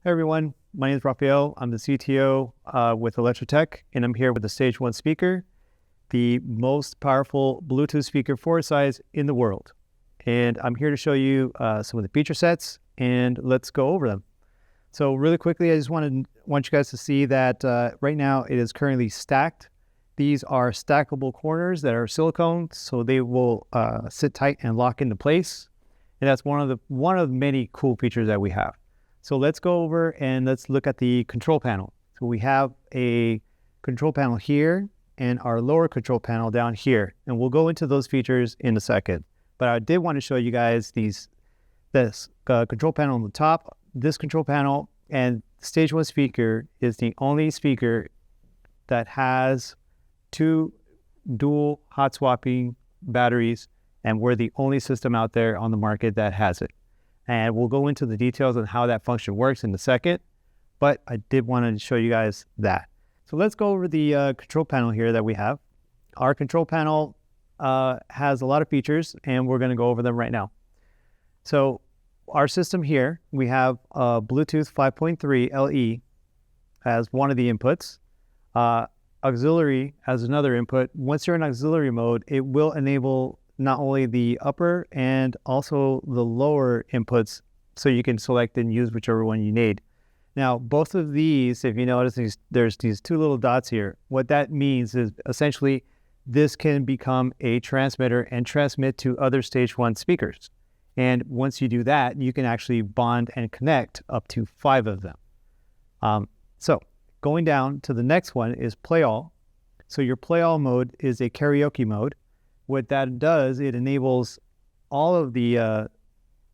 Hey everyone, my name is Rafael. I'm the CTO with Electrotech, and I'm here with the Stage 1 speaker, the most powerful Bluetooth speaker for its size in the world. And I'm here to show you some of the feature sets, and let's go over them. So really quickly, I just want you guys to see that right now it is currently stacked. These are stackable corners that are silicone, so they will sit tight and lock into place. And that's one of the many cool features that we have. So let's go over and let's look at the control panel. So we have a control panel here and our lower control panel down here. And we'll go into those features in a second. But I did want to show you guys this control panel on the top. This control panel and Stage 1 speaker is the only speaker that has two dual hot swapping batteries, and we're the only system out there on the market that has it. And we'll go into the details on how that function works in a second, but I did want to show you guys that. So let's go over the control panel here that we have. Our control panel has a lot of features, and we're going to go over them right now. So our system here, we have Bluetooth 5.3 LE as one of the inputs. Auxiliary as another input. Once you're in auxiliary mode, it will enable not only the upper and also the lower inputs, so you can select and use whichever one you need. Now, both of these, if you notice, there's these two little dots here. What that means is essentially this can become a transmitter and transmit to other Stage 1 speakers. And once you do that, you can actually bond and connect up to 5 of them. So going down to the next one is Play All. So your Play All mode is a karaoke mode. What that does, it enables all of the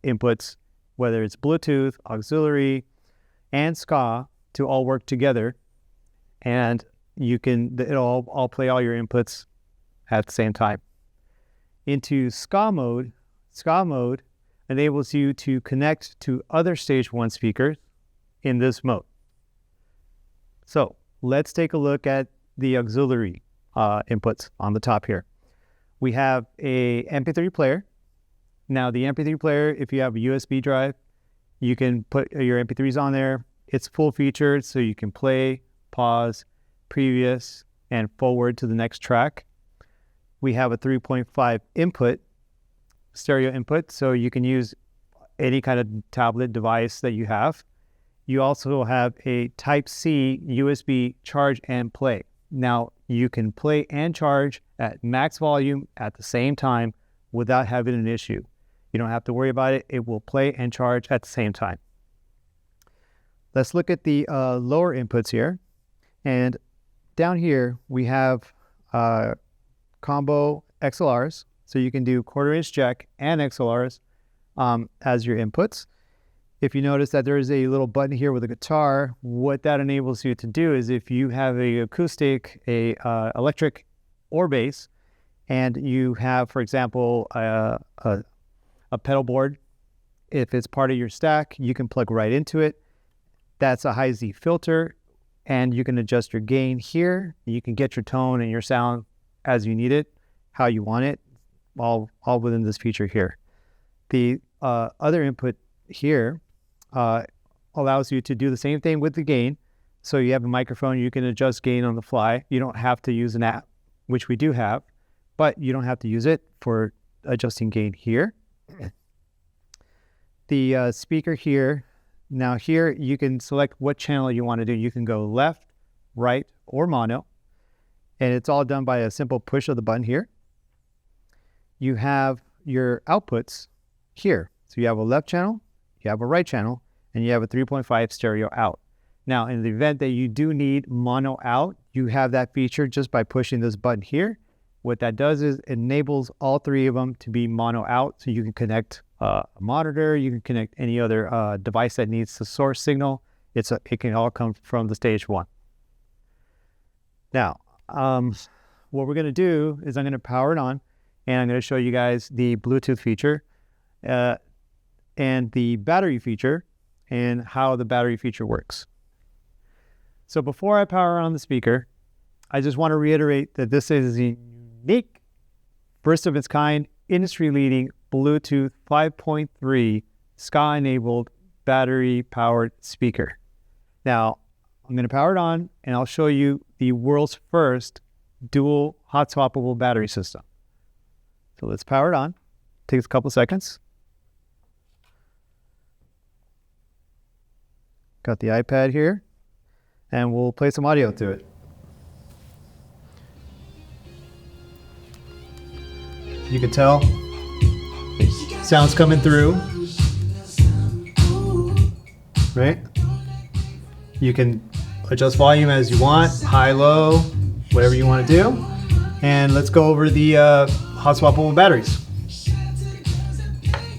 inputs, whether it's Bluetooth, auxiliary, and ska, to all work together, and it'll all play all your inputs at the same time. Into ska mode enables you to connect to other Stage 1 speakers in this mode. So let's take a look at the auxiliary inputs on the top here. We have a MP3 player. Now the MP3 player, if you have a USB drive, you can put your MP3s on there. It's full featured, so you can play, pause, previous, and forward to the next track. We have a 3.5 input, stereo input, so you can use any kind of tablet device that you have. You also have a Type-C USB charge and play. Now, you can play and charge at max volume at the same time without having an issue. You don't have to worry about it. It will play and charge at the same time. Let's look at the lower inputs here. And down here, we have combo XLRs. So you can do 1/4-inch jack and XLRs as your inputs. If you notice that there is a little button here with a guitar, what that enables you to do is if you have a acoustic, electric, or bass, and you have, for example, a pedal board, if it's part of your stack, you can plug right into it. That's a high Z filter, and you can adjust your gain here. You can get your tone and your sound as you need it, how you want it, all within this feature here. The other input here allows you to do the same thing with the gain. So you have a microphone, you can adjust gain on the fly. You don't have to use an app, which we do have, but you don't have to use it for adjusting gain here. The speaker here, now here you can select what channel you want to do. You can go left, right, or mono, and it's all done by a simple push of the button here. You have your outputs here. So you have a left channel, you have a right channel, and you have a 3.5 stereo out. Now, in the event that you do need mono out, you have that feature just by pushing this button here. What that does is it enables all 3 of them to be mono out, so you can connect a monitor, you can connect any other device that needs the source signal. It can all come from the Stage 1. Now, what we're going to do is I'm going to power it on, and I'm going to show you guys the Bluetooth feature and the battery feature and how the battery feature works. So before I power on the speaker, I just want to reiterate that this is a unique, first of its kind, industry-leading Bluetooth 5.3 ska-enabled battery powered speaker. Now, I'm going to power it on and I'll show you the world's first dual hot swappable battery system. So let's power it on. Takes a couple seconds. Got the iPad here and we'll play some audio to it. You can tell sounds coming through, right? You can adjust volume as you want, high, low, whatever you want to do. And let's go over the hot swappable batteries.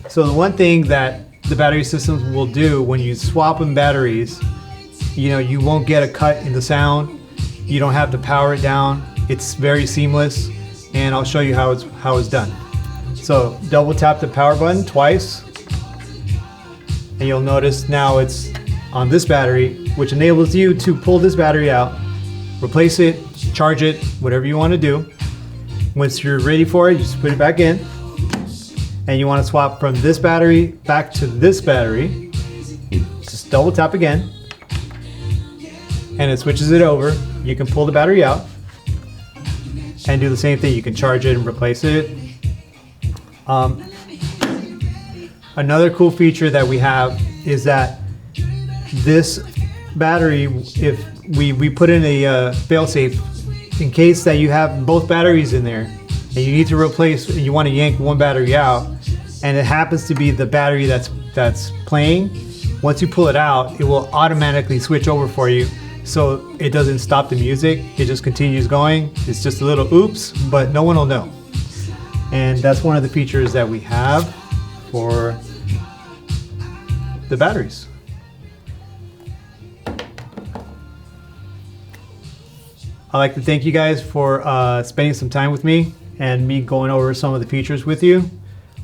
So the one thing that the battery systems will do when you swap in batteries, you won't get a cut in the sound. You don't have to power it down. It's very seamless, and I'll show you how it's done. So double tap the power button twice, and you'll notice now it's on this battery, which enables you to pull this battery out, replace it, charge it, whatever you want to do. Once you're ready for it, you just put it back in. And you want to swap from this battery back to this battery. Just double tap again, and it switches it over. You can pull the battery out and do the same thing. You can charge it and replace it. Another cool feature that we have is that this battery, if we put in a fail-safe in case that you have both batteries in there and you need to replace, you want to yank one battery out and it happens to be the battery that's playing. Once you pull it out, it will automatically switch over for you, so it doesn't stop the music, it just continues going. It's just a little oops, but no one will know. And that's one of the features that we have for the batteries. I'd like to thank you guys for spending some time with me and me going over some of the features with you.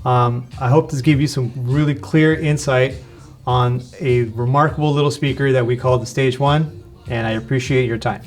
I hope this gave you some really clear insight on a remarkable little speaker that we call the Stage 1, and I appreciate your time.